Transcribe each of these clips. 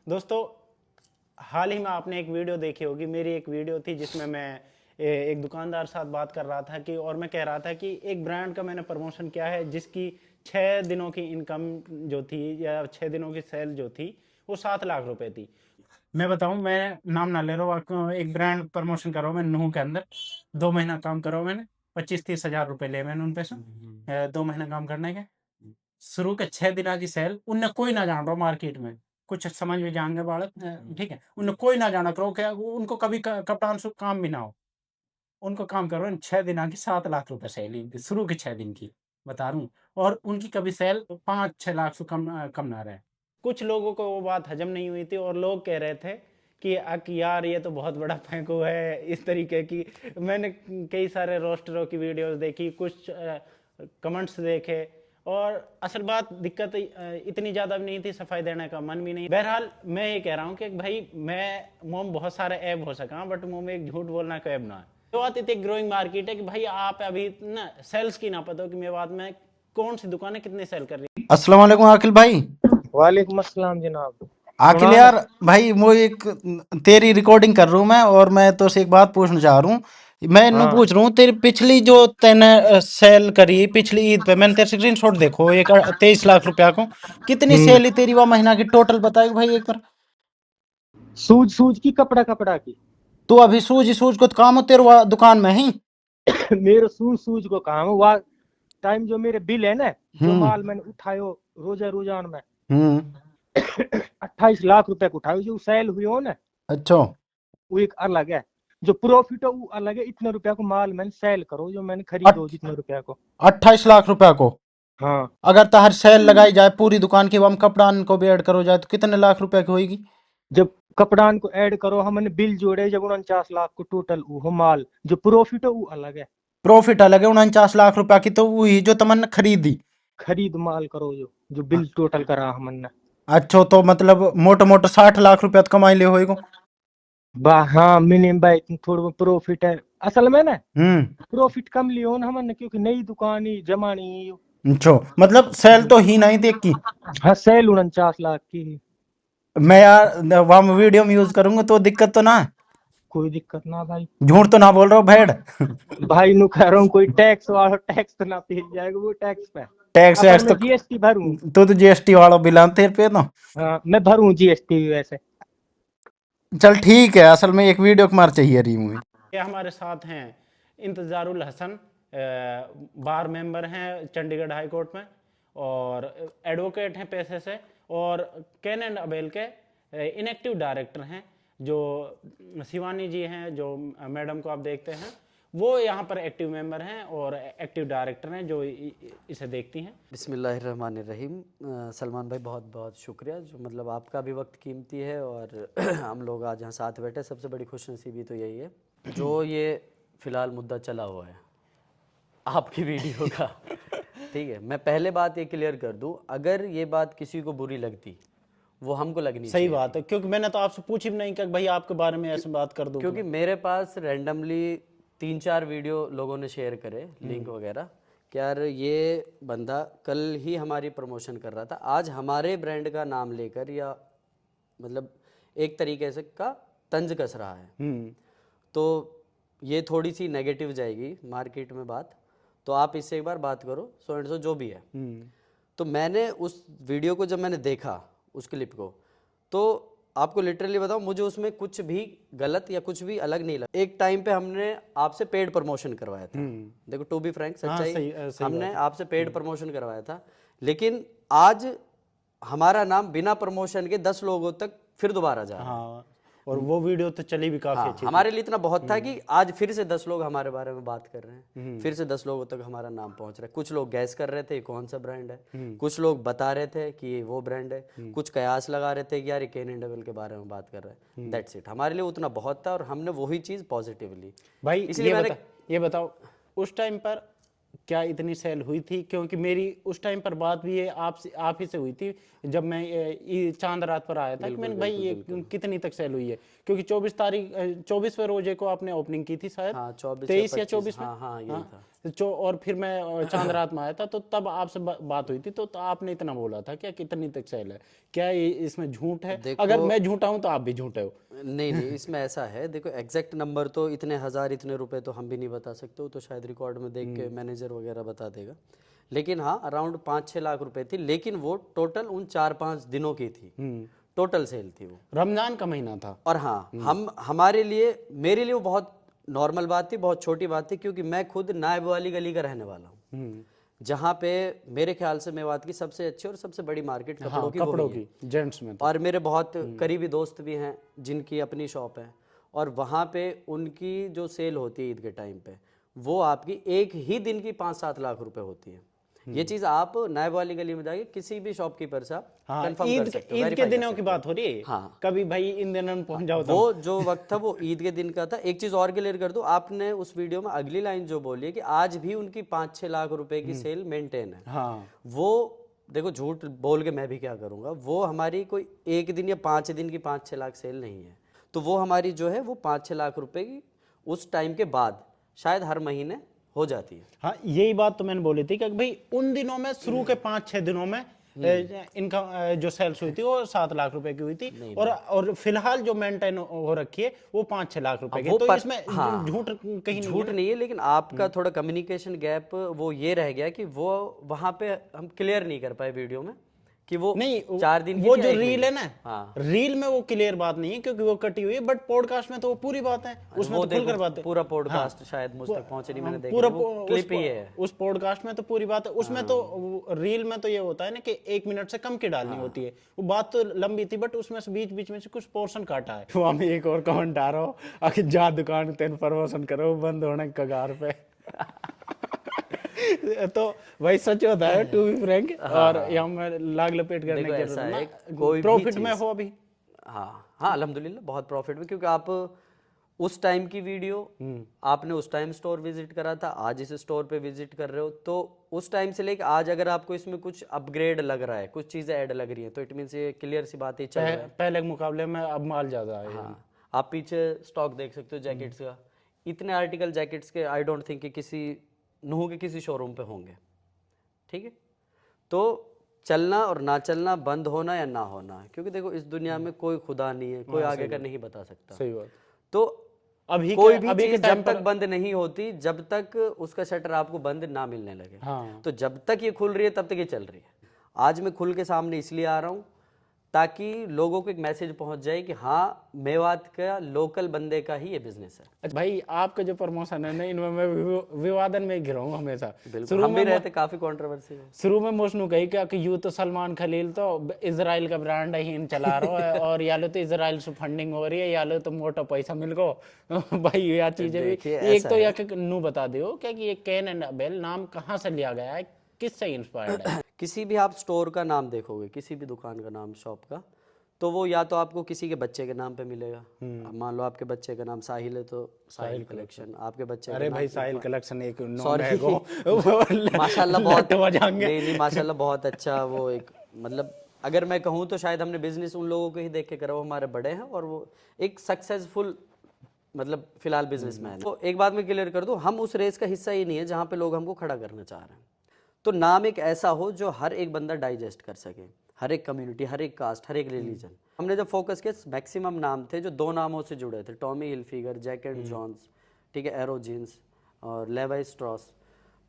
दोस्तों, हाल ही में आपने एक वीडियो देखी होगी, मेरी एक वीडियो थी जिसमें मैं एक दुकानदार साथ बात कर रहा था कि और मैं कह रहा था कि एक ब्रांड का मैंने प्रमोशन किया है जिसकी 6 दिनों की इनकम जो थी या 6 दिनों की सेल जो थी वो 7 लाख रुपए थी। मैं बताऊं, मैं नाम ना ले रहा हूँ, आपको एक ब्रांड प्रमोशन कर रहा हूँ मैं नूह के अंदर। 2 महीना काम कर रहा हूँ मैंने, 25-30 हज़ार रुपए लिए मैंने उन पे से 2 महीना काम करने के। शुरू के 6 दिन की सेल उनने कोई ना जान रहा मार्केट में, कुछ समझ में जाएंगे बालक, ठीक है, उनने कोई ना जाना करो क्या, उनको कभी कप्तान से काम भी ना हो, उनको काम करो 6 दिन की 7 लाख रुपए सेल इनकी शुरू के 6 दिन की बता रहा हूँ। और उनकी कभी सेल 5-6 लाख से कम ना रहे। कुछ लोगों को वो बात हजम नहीं हुई थी और लोग कह रहे थे कि यार ये तो बहुत बड़ा फेंकू है, इस तरीके की। मैंने कई सारे रोस्टरों की वीडियोस देखी, कुछ कमेंट्स देखे, और असल बात दिक्कत इतनी ज़्यादा भी नहीं थी, सफाई देने का मन भी नहीं। बहरहाल मैं ये कह रहा हूँ कि भाई मैं मुँह बहुत सारे ऐब हो सका बट मुँह में एक झूठ बोलना का ऐब ना है। तो बात इतनी ग्रोइंग मार्केट है कि भाई आप अभी ना सेल्स की ना पता हो कि मेरे बाद में कौन सी दुकान है कितने सेल कर रही है। अस्सलाम वालेकुम आकिल भाई। वालेकुम अस्सलाम जनाब। आकिल सुना ना। यार भाई, वो एक तेरी रिकॉर्डिंग कर रहा हूँ मैं, और मैं तो से एक बात पूछना चाह रहा हूँ। मैं इन्हें हाँ पूछ रहा हूँ, तेरी पिछली जो तैने सेल करी पिछली ईद पे, मैंने तेरे स्क्रीन शॉट देखो, एक 23 लाख रुपया को कितनी सेल ही तेरी वह महीना की टोटल बताएगी भाई एक बार। सूज सूज की कपड़ा कपड़ा की। तू अभी सूझ सूझ को तो काम हो तेरे वहाँ दुकान में ही। मेरे सूज सूज को काम है वह टाइम जो मेरे बिल है ना, जो हम्म माल मैंने उठायो रोजा रोजान में हम्म 28 लाख रुपए को उठायो, जो सेल हुई हो ना अच्छा। वो एक अलग है, जो प्रॉफिट है वो अलग है। इतने रुपया को माल मैंने सेल करो, जो मैंने खरीदो जितने रुपया को। 28 लाख रुपया को हाँ, अगर ताहर सेल लगाई जाए पूरी दुकान की, हम कपड़ान को भी ऐड करो जाए तो कितने लाख रुपए की होगी। जब कपड़ान को ऐड करो हमने बिल जोड़े, जब 49 लाख को टोटल वो माल जो प्रॉफिट है वो अलग है। प्रॉफिट अलग है 49 लाख रुपया की, तो वही जो तुमने खरीदी। खरीद माल करो जो बिल टोटल करा हमने। अच्छा, तो मतलब मोटा मोटा 60 लाख रुपया तो कमाई ले होएगो। हाँ मिनिमम भाई थोड़ा प्रॉफिट है असल में ना। हम्म प्रॉफिट कम लियो ना हमने, क्योंकि नई दुकान ही जमानी। अच्छा, मतलब सेल तो ही नहीं देख की। हाँ सेल 49 लाख की। मैं यार वहाँ वीडियो में यूज करूंगा तो दिक्कत तो ना है? कोई दिक्कत ना भाई। झूठ तो ना बोल रहा हो भेड़? भाई नु कह रहा हूँ कोई टैक्स वाला टैक्स तो ना पे जाएगा वो टैक्स पे। टैक्स असल वैक्स में तो जीएसटी भरूं। तो जीएसटी वाला बिल तेरे पे तो। हाँ मैं भरूं जीएसटी भी वैसे। चल ठीक है, असल में एक वीडियो कुमार चाहिए रही मूवी। ये हमारे साथ हैं इंतज़ारुल हसन, बार मेंबर हैं चंडीगढ़ हाई कोर्ट में, और एडवोकेट हैं पेशे से, और कैन एंड अबेल के इनएक्टिव डायरेक्टर हैं। जो शिवानी जी हैं, जो मैडम को आप देखते हैं, वो यहाँ पर एक्टिव मेंबर हैं और एक्टिव डायरेक्टर हैं जो इसे देखती हैं। बिस्मिल्लाहिर्रहमानिर्रहीम। सलमान भाई बहुत बहुत शुक्रिया, जो मतलब आपका भी वक्त कीमती है और हम लोग आज यहाँ साथ बैठे। सबसे बड़ी खुशनसीबी तो यही है जो ये फ़िलहाल मुद्दा चला हुआ है आपकी वीडियो का। ठीक है, मैं पहले बात ये क्लियर कर दूँ, अगर ये बात किसी को बुरी लगती वो हमको लगनी सही चाहिए बात है, क्योंकि मैंने तो आपसे पूछी भी नहीं कि भाई आपके बारे में ऐसे बात कर दूं क्योंकि मेरे पास रैंडमली 3-4 वीडियो लोगों ने शेयर करे, लिंक वगैरह, कि यार ये बंदा कल ही हमारी प्रमोशन कर रहा था, आज हमारे ब्रांड का नाम लेकर या मतलब एक तरीके से का तंज कस रहा है। तो ये थोड़ी सी नेगेटिव जाएगी मार्केट में बात, तो आप इससे एक बार बात करो, सो एंड सो जो भी है। तो मैंने उस वीडियो को जब मैंने देखा, उस क्लिप को, तो आपको लिटरली बताऊं, मुझे उसमें कुछ भी गलत या कुछ भी अलग नहीं लगा। एक टाइम पे हमने आपसे पेड प्रमोशन करवाया था, देखो टू बी फ्रैंक सच्चाई, सही हमने आपसे पेड प्रमोशन करवाया था, लेकिन आज हमारा नाम बिना प्रमोशन के 10 लोगों तक फिर दोबारा जा रहा है। हाँ, और वो वीडियो तो चली भी काफी हाँ, अच्छी थी। हमारे लिए इतना बहुत था कि आज फिर से 10 लोग हमारे बारे में बात कर रहे हैं, फिर से 10 लोगों तक हमारा नाम पहुंच रहा है। कुछ लोग गैस कर रहे थे कौन सा ब्रांड है, कुछ लोग बता रहे थे कि ये वो ब्रांड है, कुछ कयास लगा रहे थे कि यार ये केन एंड डेविल के बारे में बात कर रहे हैं। दैट्स इट, हमारे लिए उतना बहुत था और हमने वही चीज़ पॉजिटिवली। भाई इसलिए मैंने ये बताओ उस टाइम पर क्या इतनी सेल हुई थी, क्योंकि मेरी उस टाइम पर बात भी है आप ही से हुई थी जब मैं चांद रात पर आया था कि मैंने भाई ये कितनी तक सेल हुई है, क्योंकि 24वें रोजे को आपने ओपनिंग की थी शायद, हाँ 24 23 या 25, 24 में। हाँ हाँ यही था। और फिर मैं चांद रात में आया था, तो तब आपसे बात हुई थी, तो आपने इतना बोला था क्या कितनी तक सेल है, क्या इसमें झूठ है? अगर मैं झूठा हूं तो आप भी झूठे हो। नहीं नहीं, इसमें ऐसा है, देखो एग्जैक्ट नंबर तो इतने हज़ार इतने रुपए तो हम भी नहीं बता सकते, हो तो शायद रिकॉर्ड में देख के मैनेजर वगैरह बता देगा। लेकिन हाँ अराउंड 5-6 लाख रुपए थी, लेकिन वो टोटल उन 4-5 दिनों की थी, टोटल सेल थी वो। रमजान का महीना था। और हाँ हमारे लिए, मेरे लिए वो बहुत नॉर्मल बात थी, बहुत छोटी बात थी, क्योंकि मैं खुद नायब वाली गली का रहने वाला हूँ, जहाँ पे मेरे ख्याल से मेवात की सबसे अच्छी और सबसे बड़ी मार्केट कपड़ों की कपड़ों वही है। की जेंट्स में तो। और मेरे बहुत करीबी दोस्त भी हैं जिनकी अपनी शॉप है, और वहाँ पे उनकी जो सेल होती है ईद के टाइम पे, वो आपकी एक ही दिन की 5-7 लाख रुपए होती है। ये चीज़ आप नायब वाली गली में जाके किसी भी शॉपकीपर से आप कंफर्म कर सकते हो, ईद के verify कर दिनों सकते की हो। बात हो रही है। हाँ। कभी भाई इन दिनों में पहुंच जाओ तो वो जो वक्त था वो ईद के दिन का था। एक चीज़ और क्लियर कर दूं, आपने उस वीडियो में अगली लाइन जो बोली है कि आज भी उनकी 5-6 लाख रुपए की सेल मेंटेन है, हाँ वो देखो झूठ बोल के मैं भी क्या करूंगा, वो हमारी कोई एक दिन या 5 दिन की 5-6 लाख सेल नहीं है, तो वो हमारी जो है वो 5-6 लाख रुपए की उस टाइम के बाद शायद हर महीने हो जाती है। हाँ, यही बात तो मैंने बोली थी कि भाई उन दिनों में शुरू के 5-6 दिनों में इनका जो सेल्स हुई थी वो 7 लाख रुपए की हुई थी, और फिलहाल जो मेंटेन हो रखी है वो 5-6 लाख रुपए की, तो इसमें झूठ कहीं नहीं झूठ नहीं है, लेकिन आपका थोड़ा कम्युनिकेशन गैप वो ये रह गया कि वो वहां पे हम क्लियर नहीं कर पाए वीडियो में कि वो नहीं। 4 दिन की वो थी जो या 1 रील महीने है ना, हाँ। रील में वो क्लियर बात नहीं है क्योंकि वो कटी हुई है, बट पॉडकास्ट में तो वो पूरी बात है, उसमें वो तो खुलकर बात है। पूरा पॉडकास्ट शायद मुझ तक पहुंचे नहीं, मैंने देखा पूरा नहीं, वो क्लिप ही है। उस पॉडकास्ट में तो पूरी बात है, उसमें तो रील में तो ये होता है ना कि 1 मिनट से कम की डालनी होती है, वो बात तो लंबी थी, बट उसमें से बीच बीच में से कुछ पोर्शन काटा है। वहां में एक और कमेंट आ रहा हो, आखिर जा दुकान तेन प्रमोशन करो, बंद होने के कगार पे। तो भाई सच होता है, टू बी फ्रैंक, और यहाँ में लाग लपेट करने देखो की ऐसा जरूरत है, ना, कोई भी प्रॉफिट में चीज़- हो अभी। हाँ हाँ अल्हम्दुलिल्लाह बहुत प्रॉफिट में, क्योंकि आप उस टाइम की वीडियो आपने उस टाइम स्टोर विजिट करा था, आज इस स्टोर पे विजिट कर रहे हो, तो उस टाइम से लेकर आज अगर आपको इसमें कुछ अपग्रेड लग रहा है, कुछ चीज़ें ऐड लग रही है, तो इट मीन्स ये क्लियर सी बात ही चल रहा है। पहले के मुकाबले में अब माल ज्यादा है। हाँ आप पीछे स्टॉक देख सकते हो जैकेट्स का, इतने आर्टिकल जैकेट्स के आई डोंट थिंक कि किसी नूह के किसी शोरूम पे होंगे, ठीक है। तो चलना और ना चलना, बंद होना या ना होना, क्योंकि देखो इस दुनिया में कोई खुदा नहीं है, कोई आगे का नहीं बता सकता। सही बात। तो अभी कोई भी अभी के चीज टाइम जब तक बंद नहीं होती, जब तक उसका शटर आपको बंद ना मिलने लगे, हाँ। तो जब तक ये खुल रही है तब तक ये चल रही है। आज मैं खुल के सामने इसलिए आ रहा हूँ ताकि लोगों को एक मैसेज पहुंच जाए कि हाँ मेवात का लोकल बंदे का ही ये बिजनेस है। अच्छा भाई, आपका जो प्रमोशन है ना, इनमें मैं विवादन में घिरा हूँ हमेशा। बिल्कुल हम भी रहते, काफी कंट्रोवर्सी है। शुरू में मोशनू कही क्या कि यू तो सलमान खलील तो इजराइल का ब्रांड ही इन चला रहा है, और या लो तो इजराइल से फंडिंग हो रही है, या लो तो मोटा पैसा मिल गो। भाई यह चीजें भी, देखिए, एक ऐसा तो या नू बता दो क्या कि ये कैन एंड अबेल नाम कहाँ से लिया गया है, किससे इंस्पायर्ड है? किसी भी आप स्टोर का नाम देखोगे, किसी भी दुकान का नाम, शॉप का, तो वो या तो आपको किसी के बच्चे के नाम पे मिलेगा। अब मान लो आपके बच्चे का नाम साहिल है तो साहिल कलेक्शन, आपके बच्चे अरे का भाई नाम साहिल कलेक्शन एक नाम सॉरी है गो। माशाल्लाह बहुत लट बजाएंगे। नहीं माशाल्लाह बहुत अच्छा, वो एक मतलब अगर मैं कहूँ तो शायद हमने बिजनेस उन लोगों को ही देख के करा, वो हमारे बड़े हैं और वो एक सक्सेसफुल मतलब फिलहाल बिजनेसमैन है। तो एक बात मैं क्लियर कर दूं, हम उस रेस का हिस्सा ही नहीं है जहाँ पे लोग हमको खड़ा करना चाह रहे हैं। तो नाम एक ऐसा हो जो हर एक बंदा डाइजेस्ट कर सके, हर एक कम्युनिटी, हर एक कास्ट, हर एक रिलीजन। हमने जब फोकस किया, मैक्सिमम नाम थे जो 2 नामों से जुड़े थे, Tommy Hilfiger, Jack and Jones, ठीक है, एरो जीन्स और लेवाई स्ट्रॉस।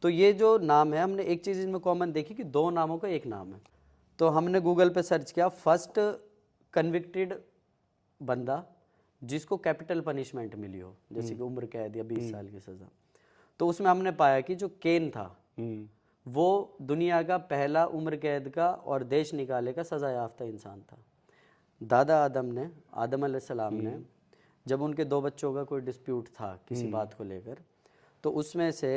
तो ये जो नाम है, हमने एक चीज़ इनमें कॉमन देखी कि 2 नामों का एक नाम है। तो हमने गूगल पे सर्च किया, फर्स्ट कन्विक्टेड बंदा जिसको कैपिटल पनिशमेंट मिली हो, जैसे कि उम्र कैद या 20 साल की सज़ा, तो उसमें हमने पाया कि जो केन था वो दुनिया का पहला उम्र कैद का और देश निकाले का सज़ा याफ्ता इंसान था। दादा आदम अलैहिस्सलाम ने जब उनके 2 बच्चों का कोई डिस्प्यूट था किसी बात को लेकर, तो उसमें से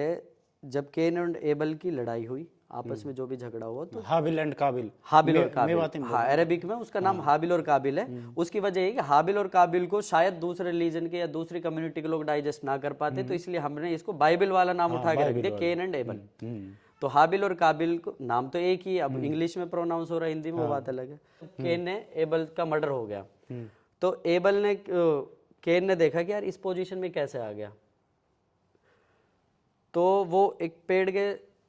जब केन एंड एबल की लड़ाई हुई, आपस में जो भी झगड़ा हुआ तो हाबिल एंड काबिल, हाबिल और मेवाती काबिल, में हाँ अरेबिक में उसका नाम हाबिल और काबिल है। उसकी वजह है कि हाबिल और काबिल को शायद दूसरे रिलीजन के या दूसरी कम्युनिटी के लोग डाइजेस्ट ना कर पाते, तो इसलिए हमने इसको बाइबल वाला नाम उठा के रख दिया, केन एंड एबल। तो हाबिल और काबिल को नाम तो एक ही है, अब इंग्लिश में प्रोनाउंस हो रहा है, हिंदी में वो बात अलग है। केन ने एबल का मर्डर हो गया, तो एबल ने केन ने देखा कि यार इस पोजीशन में कैसे आ गया, तो वो एक पेड़ के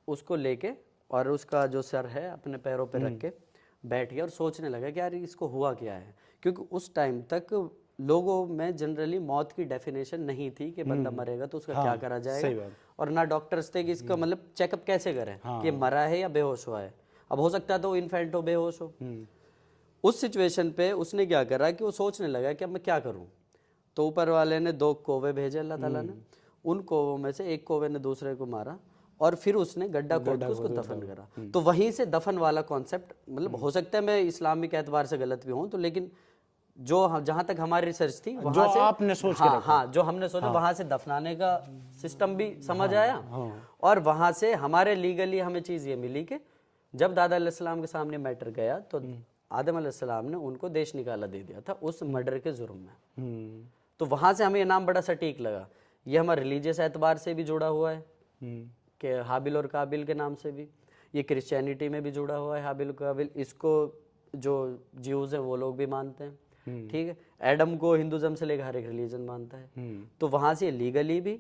उसको लेके और उसका जो सर है अपने पैरों पे रख के बैठ गया और सोचने लगा कि यार इसको हुआ क्या है, क्योंकि उस टाइम तक लोगों में जनरली मौत की डेफिनेशन नहीं थी कि बंदा मरेगा तो उसका क्या करा सही जाएगा, बात। और ना डॉक्टर्स थे कि इसका मतलब चेकअप कैसे करें कि मरा है या बेहोश हुआ है। अब हो सकता है तो इन्फेंट हो, बेहोश हो। उस सिचुएशन पे उसने क्या करा कि वो सोचने लगा कि अब मैं क्या करूं, तो ऊपर वाले ने 2 कौवे भेजे अल्लाह ताला ने, उन कौवों में से एक कौवे ने दूसरे को मारा और फिर उसने गड्ढा खोद के उसको दफन करा। तो वहीं से दफन वाला कॉन्सेप्ट, मतलब हो सकता है मैं इस्लामिक एतबार से गलत भी हूँ, तो लेकिन जो जहां तक हमारी रिसर्च थी वहां से आपने सोच के हाँ हाँ जो हमने सोचा वहां से दफनाने का सिस्टम भी समझ आया, और वहां से हमारे लीगली हमें चीज ये मिली कि जब दादा अलैहिस्सलाम के सामने मैटर गया तो आदम अलैहिस्सलाम ने उनको देश निकाला दे दिया था उस मर्डर के जुर्म में। तो वहां से हमें ये नाम बड़ा सटीक लगा। ये हमारे रिलीजियस एतबार से भी जुड़ा हुआ है कि हाबिल और काबिल के नाम से भी, ये क्रिश्चियनिटी में भी जुड़ा हुआ है हाबिल और काबिल, इसको जो ज्यूज है वो लोग भी मानते हैं, ठीक है। एडम को हिंदुज्म से लेकर हर एक रिलीजन मानता है, तो वहां से लीगली भी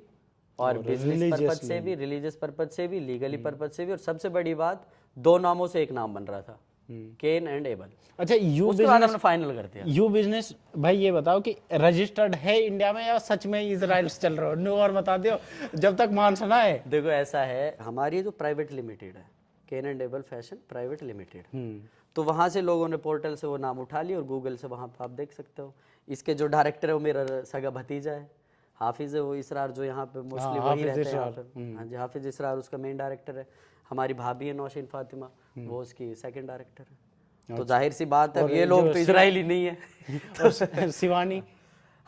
और बिजनेस पर्पज से भी, रिलीजियस पर्पज से भी, लीगली पर्पज से भी, और सबसे बड़ी बात 2 नामों से एक नाम बन रहा था, केन एंड एबल। अच्छा, यू उसके बाद बिजनेस, हमने फाइनल कर दिया। यू बिजनेस भाई ये बताओ कि रजिस्टर्ड है इंडिया में या सच में इजराइल से चल रहा हो? नो और बता दो जब तक मान सुना है। देखो ऐसा है, हमारी जो प्राइवेट लिमिटेड है, Ken and Able fashion private limited, तो वहाँ से लोगों ने पोर्टल से वो नाम उठा लिया और गूगल से वहाँ पे आप देख सकते हो। इसके जो डायरेक्टर है वो मेरा सगा भतीजा है, हाफिज है वो इसरार, जो यहाँ पे मोस्टली वही रहते हैं यहाँ पे। हाँ जी, हाफिज इसरार उसका मेन डायरेक्टर है। हमारी भाभी है नौशीन फातिमा, वो उसकी सेकंड डायरेक्टर है। तो जाहिर सी बात है, अब ये लोग तो इजराइली नहीं है। शिवानी,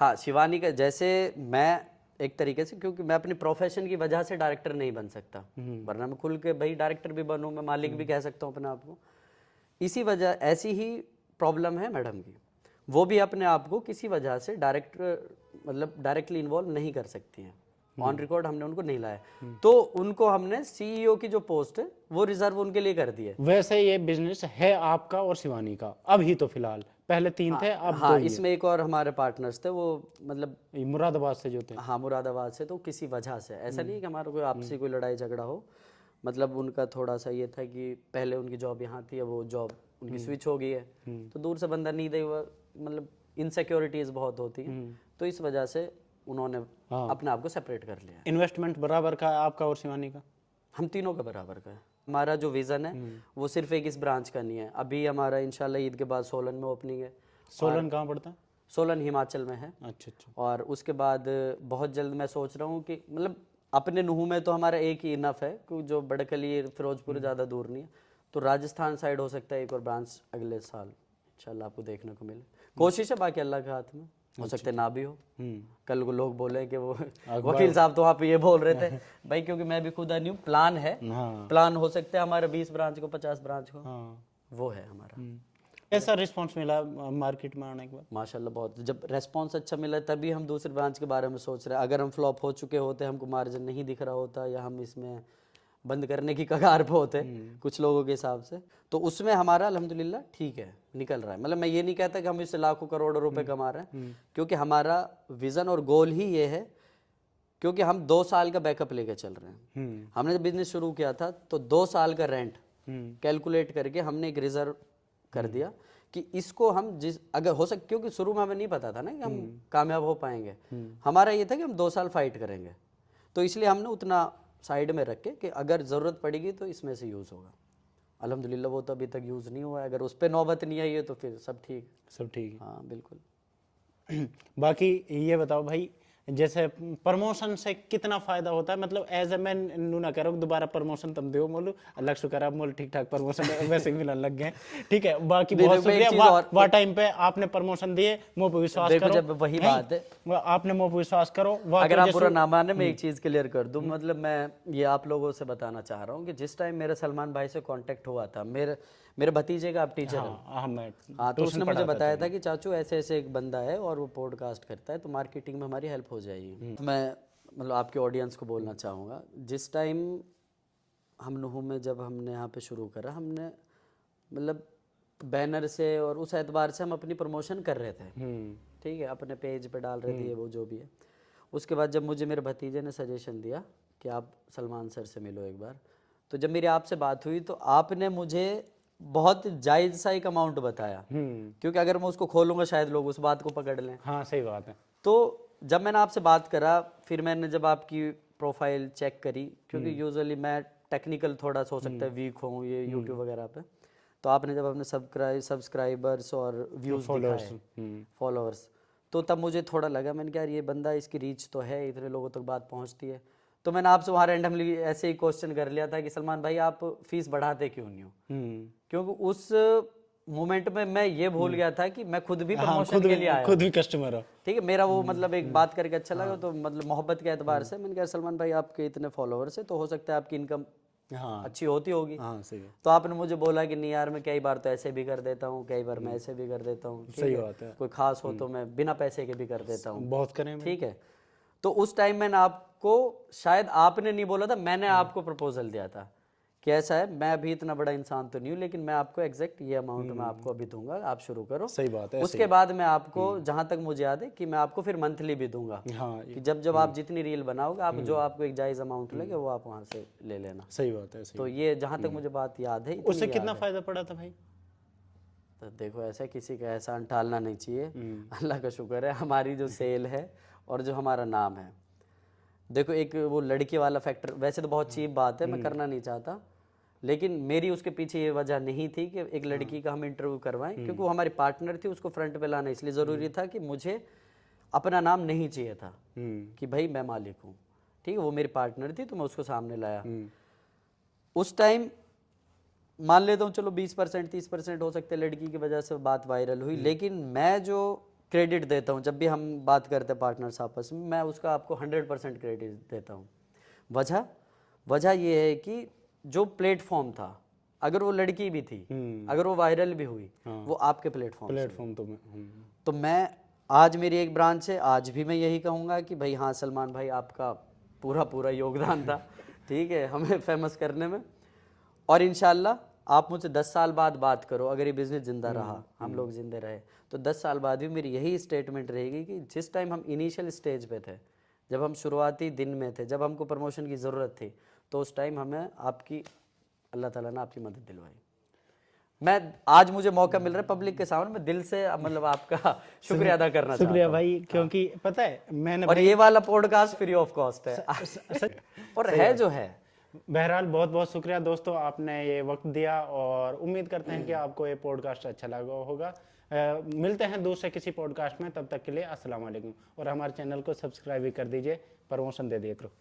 हाँ शिवानी का, जैसे मैं एक तरीके से, क्योंकि मैं अपनी प्रोफेशन की वजह से डायरेक्टर नहीं बन सकता, वरना मैं खुल के भाई डायरेक्टर भी बनूं, मैं मालिक भी कह सकता हूँ अपने आप को। इसी वजह, ऐसी ही प्रॉब्लम है मैडम की, वो भी अपने आप को किसी वजह से मतलब डायरेक्टली इन्वॉल्व नहीं कर सकती हैं। ऑन रिकॉर्ड हमने उनको नहीं लाया, तो उनको हमने सीईओ की जो पोस्ट है वो रिजर्व उनके लिए कर दी है। वैसे ये बिजनेस है आपका और शिवानी का अभी तो फिलहाल, पहले 3 थे अब 2 हाँ, ही इसमें एक और हमारे पार्टनर्स थे, वो मतलब है। मुरादाबाद से जो थे। हाँ मुरादाबाद से, तो किसी वजह से, ऐसा नहीं कि हमारा कोई आपसी कोई लड़ाई झगड़ा हो, मतलब उनका थोड़ा सा ये था कि पहले उनकी जॉब यहाँ थी, अब वो जॉब उनकी स्विच हो गई है, तो दूर से बंदा नहीं दे, मतलब इनसिक्योरिटीज बहुत होती हैं, तो इस वजह से उन्होंने अपने आप को सेपरेट कर लिया। इन्वेस्टमेंट बराबर का है आपका और शिवानी का? हम तीनों का बराबर का है। हमारा जो विजन है वो सिर्फ एक इस ब्रांच का नहीं है। अभी हमारा इंशाल्लाह ईद के बाद सोलन में ओपनिंग है। सोलन कहाँ पड़ता है? सोलन हिमाचल में है। अच्छा अच्छा। और उसके बाद बहुत जल्द मैं सोच रहा हूँ कि मतलब अपने नुहू में तो हमारा एक ही इनफ है, क्योंकि जो बड़कली फिरोजपुर ज़्यादा दूर नहीं है, तो राजस्थान साइड हो सकता है एक और ब्रांच अगले साल इंशाल्लाह आपको देखने को मिले। कोशिश है, बाकी अल्लाह के हाथ में, हो सकता है ना भी हो। कल को लोग बोले कि वो वकील साहब तो वहाँ पे ये बोल रहे थे भाई, क्योंकि मैं भी खुद नहीं हूँ, प्लान है, प्लान हो सकता है हमारा 20 ब्रांच को, 50 ब्रांच को, वो है हमारा। कैसा रिस्पांस मिला मार्केट में आने के बाद? माशाल्लाह बहुत, जब रेस्पॉन्स अच्छा मिला तभी हम दूसरे ब्रांच के बारे में सोच रहे हैं। अगर हम फ्लॉप हो चुके होते, हमको मार्जिन नहीं दिख रहा होता, या हम इसमें बंद करने की कगार पे होते कुछ लोगों के हिसाब से, तो उसमें हमारा अल्हम्दुलिल्लाह ठीक है, निकल रहा है। मतलब मैं ये नहीं कहता कि हम इससे लाखों करोड़ों रुपए कमा रहे हैं, क्योंकि हमारा विजन और गोल ही ये है, क्योंकि हम 2 साल का बैकअप लेके चल रहे हैं। हमने जब बिजनेस शुरू किया था तो 2 साल का रेंट कैलकुलेट करके हमने एक रिजर्व कर दिया कि इसको हम जिस, अगर हो सके, क्योंकि शुरू में हमें नहीं पता था ना कि हम कामयाब हो पाएंगे, हमारा ये था कि हम 2 साल फाइट करेंगे, तो इसलिए हमने उतना साइड में रख के कि अगर ज़रूरत पड़ेगी तो इसमें से यूज़ होगा। अल्हम्दुलिल्लाह वो तो अभी तक यूज़ नहीं हुआ है, अगर उस पर नौबत नहीं आई है तो फिर सब ठीक। सब ठीक है। हाँ बिल्कुल। बाकी ये बताओ भाई, जैसे प्रमोशन से कितना फायदा होता है, मतलब एज ए मैं नू ना करो दोबारा प्रमोशन तुम दो मोलू, अल्लाह शुक्र आप मोल ठीक ठाक प्रमोशन वैसे ही मिलने लग गए, ठीक है। बाकी नहीं, बहुत देखो, एक शुक्रिया, चीज़ और- वाह टाइम पे आपने प्रमोशन दिए, मुंह पे विश्वास देखो, करो। जब वही नहीं, बात है, आपने मुंह पे विश्वास करो, वाह अगर तो आप जैसे- बुरा ना माने मैं एक चीज़ क्लियर कर दूं, मतलब मैं ये आप लोगों से बताना चाह रहा हूँ कि जिस टाइम मेरा सलमान भाई से कांटेक्ट हुआ था, मेरे भतीजे का आप टीचर हैं। हाँ मैं हाँ, तो ट्यूशन उसने मुझे पढ़ाता बताया था। था कि चाचू ऐसे ऐसे एक बंदा है और वो पॉडकास्ट करता है, तो मार्केटिंग में हमारी हेल्प हो जाएगी। तो मैं मतलब आपके ऑडियंस को बोलना चाहूँगा, जिस टाइम हम नुहू में जब हमने यहाँ पे शुरू करा, हमने मतलब बैनर से और उस एतबार से हम अपनी प्रमोशन कर रहे थे, ठीक है, अपने पेज पे डाल रहे थे, ये वो जो भी है। उसके बाद जब मुझे मेरे भतीजे ने सजेशन दिया कि आप सलमान सर से मिलो एक बार, तो जब मेरी आपसे बात हुई तो आपने मुझे बहुत जायज़ सा एक अमाउंट बताया, क्योंकि अगर मैं उसको खोलूँगा शायद लोग उस बात को पकड़ लें। हाँ सही बात है। तो जब मैंने आपसे बात करा, फिर मैंने जब आपकी प्रोफाइल चेक करी, क्योंकि यूजुअली मैं टेक्निकल थोड़ा सा हो सकता है वीक हूँ ये यूट्यूब वगैरह पे, तो आपने जब अपने सब्सक्राइबर्स और व्यूज़ दिखाए, फॉलोअर्स, तो तब मुझे थोड़ा लगा, मैंने कहा यार ये बंदा, इसकी रीच तो है, इतने लोगों तक बात पहुंचती है। तो मैंने आपसे वहाँ रैंडमली ऐसे ही क्वेश्चन कर लिया था कि सलमान भाई आप फीस बढ़ाते क्यों नहीं हो, क्योंकि उस मोमेंट में मैं ये भूल गया था कि मैं खुद भी प्रमोशन के लिए आया खुद भी कस्टमर हो। ठीक है, मेरा वो मतलब एक बात करके अच्छा लगा, तो मतलब मोहब्बत के एतबार से मैंने कहा सलमान भाई आपके इतने फॉलोअर्स है तो हो सकता है आपकी इनकम हाँ अच्छी होती होगी। हाँ सही है, तो आपने मुझे बोला कि नहीं यार मैं कई बार तो ऐसे भी कर देता हूँ, कई बार मैं ऐसे भी कर देता हूँ, ठीक सही है, बात है। कोई खास हो तो मैं बिना पैसे के भी कर देता हूँ, बहुत करें मैं। ठीक है। तो उस टाइम मैंने आपको, शायद आपने नहीं बोला था, मैंने आपको प्रपोजल दिया था कि ऐसा है, मैं अभी इतना बड़ा इंसान तो नहीं हूँ, लेकिन मैं आपको एग्जैक्ट ये अमाउंट मैं आपको अभी दूंगा, आप शुरू करो। सही बात है, उसके बाद मैं आपको, जहां तक मुझे याद है कि मैं आपको फिर मंथली भी दूंगा, हाँ कि जब जब आप जितनी रील बनाओगे, आप जो आपको एक जायज़ अमाउंट लगे वो आप वहां से ले लेना। सही बात है, सही। तो ये जहां तक मुझे बात याद है, इतनी उससे याद कितना है। फायदा पड़ा था भाई? तो देखो, ऐसा किसी का एहसान टालना नहीं चाहिए, अल्लाह का शुक्र है हमारी जो सेल है और जो हमारा नाम है। देखो, एक वो लड़की वाला फैक्टर वैसे तो बहुत चीप बात है, मैं करना नहीं चाहता, लेकिन मेरी उसके पीछे ये वजह नहीं थी कि एक लड़की का हम इंटरव्यू करवाएं, क्योंकि वो हमारी पार्टनर थी, उसको फ्रंट पे लाना इसलिए ज़रूरी था कि मुझे अपना नाम नहीं चाहिए था कि भाई मैं मालिक हूँ, ठीक है, वो मेरी पार्टनर थी तो मैं उसको सामने लाया। उस टाइम मान लेता हूँ चलो 20% 30% हो सकते लड़की की वजह से बात वायरल हुई, लेकिन मैं जो क्रेडिट देता हूँ जब भी हम बात करते हैं पार्टनर्स आपस में, मैं उसका आपको 100% क्रेडिट देता हूँ। वजह ये है कि जो प्लेटफॉर्म था, अगर वो लड़की भी थी, अगर वो वायरल भी हुई, वो आपके प्लेटफॉर्म तो तो मैं आज मेरी एक ब्रांच है, आज भी मैं यही कहूँगा कि भाई हाँ सलमान भाई आपका पूरा पूरा योगदान था, ठीक है, हमें फेमस करने में। और इंशाल्लाह आप मुझसे 10 साल बाद बात करो, अगर ये बिज़नेस ज़िंदा रहा, हम लोग ज़िंदे रहे, तो 10 साल बाद भी मेरी यही स्टेटमेंट रहेगी कि जिस टाइम हम इनिशियल स्टेज पे थे, जब हम शुरुआती दिन में थे, जब हमको प्रमोशन की ज़रूरत थी, तो उस टाइम हमें आपकी, अल्लाह ताला ने आपकी मदद दिलवाई। मैं आज मुझे मौका मिल रहा है पब्लिक के सामने, मैं दिल से मतलब आपका शुक्रिया अदा करना चाहता हूँ। शुक्रिया भाई, क्योंकि पता है मैंने और ये वाला पॉडकास्ट फ्री ऑफ कॉस्ट है और है जो है। बहरहाल बहुत बहुत शुक्रिया दोस्तों, आपने ये वक्त दिया और उम्मीद करते हैं कि आपको ये पॉडकास्ट अच्छा लगा होगा। मिलते हैं दूसरे किसी पॉडकास्ट में, तब तक के लिए अस्सलाम वालेकुम, और हमारे चैनल को सब्सक्राइब भी कर दीजिए, प्रमोशन दे दिए करो।